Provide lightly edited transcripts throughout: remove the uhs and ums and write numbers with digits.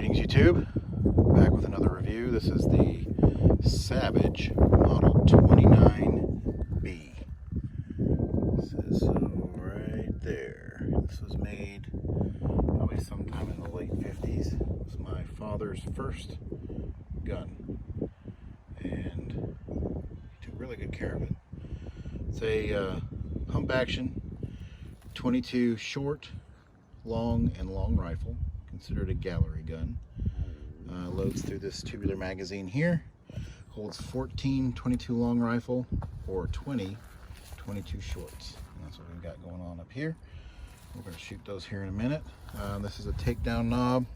Greetings YouTube, back with another review. This is the Savage Model 29B. This is right there. This was made probably sometime in the late 50s. It was my father's first gun, and he took really good care of it. It's a pump action 22 short, long, and long rifle, considered a gallery gun. Loads through this tubular magazine here, holds 14 22 long rifle or 20 22 shorts. And that's what we've got going on up here. We're going to shoot those here in a minute. This is a takedown knob.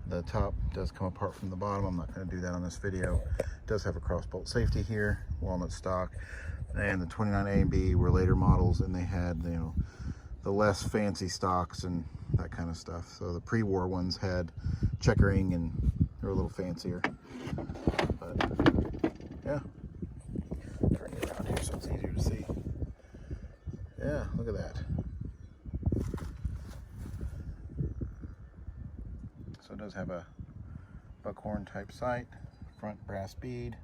The top does come apart from the bottom. I'm not going to do that on this video. It does have a cross bolt safety here, walnut stock, and the 29A and B were later models, and they had, you know, the less fancy stocks and that kind of stuff. So the pre-war ones had checkering and they were a little fancier. But yeah, turn it around here so it's easier to see. Yeah, look at that. So it does have a buckhorn type sight, front brass bead,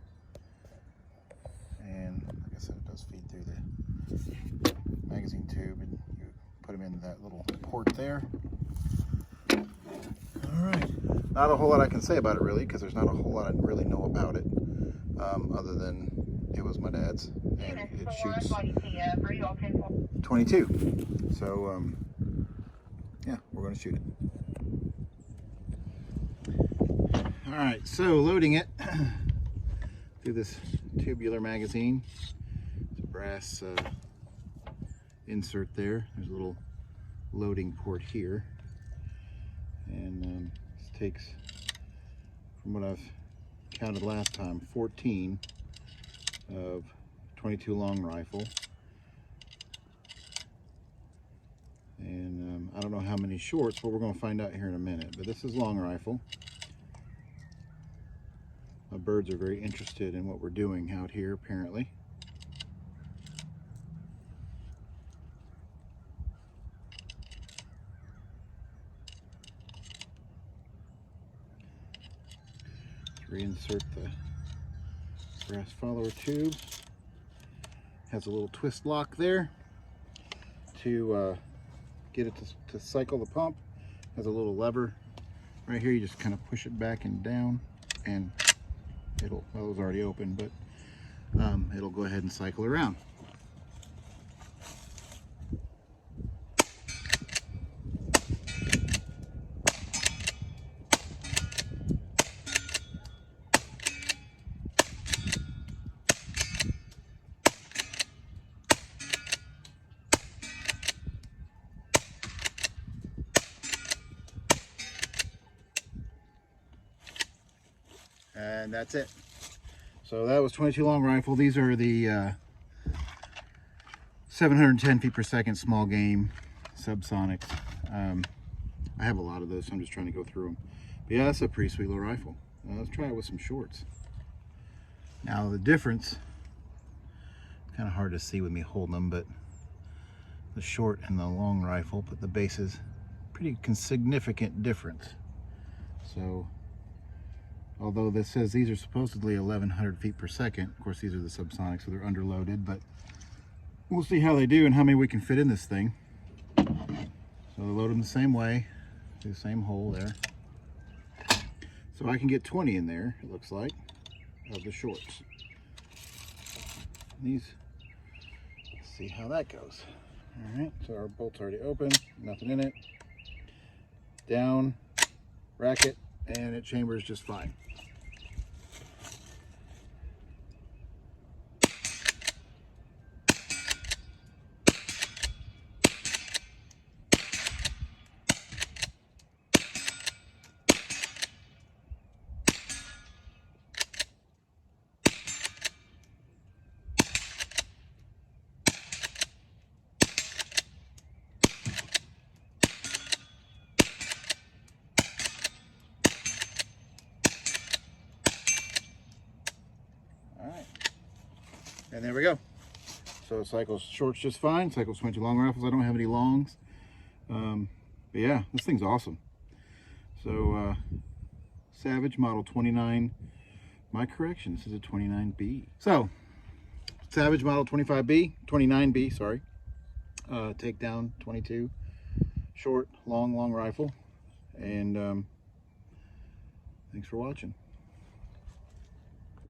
and like I said, it does feed through the magazine tube, and you put them into that little port there. All right, not a whole lot I can say about it really, because there's not a whole lot I really know about it, other than it was my dad's, and it shoots 22. So yeah, we're going to shoot it. All right, so loading it through this tubular magazine. It's a brass insert there. There's a little loading port here, and this takes, from what I've counted last time, 14 of 22 long rifle, and I don't know how many shorts, but we're going to find out here in a minute. But this is long rifle. My birds are very interested in what we're doing out here, apparently. Reinsert the brass follower tube. Has a little twist lock there to get it to cycle the pump. Has a little lever right here. You just kind of push it back and down, and it'll, well, it was already open, but it'll go ahead and cycle around. And that's it. So that was 22 long rifle. These are the 710 feet per second small game subsonics. I have a lot of those, so I'm just trying to go through them. But yeah, that's a pretty sweet little rifle. Let's try it with some shorts. Now the difference, kind of hard to see with me holding them, but the short and the long rifle, but the base is pretty significant difference. So although this says these are supposedly 1100 feet per second, of course these are the subsonics, so they're underloaded, but we'll see how they do and how many we can fit in this thing. So they load them the same way, do the same hole there. So I can get 20 in there, it looks like, of the shorts. These, let's see how that goes. All right, so our bolt's already open, nothing in it. Down, rack it, and it chambers just fine. And there we go. So it cycles shorts just fine, cycles 22 long rifles. I don't have any longs. But yeah, this thing's awesome. So Savage Model 29. My correction, this is a 29B. So, Savage Model 29B, sorry. Takedown 22. Short, long rifle. And thanks for watching.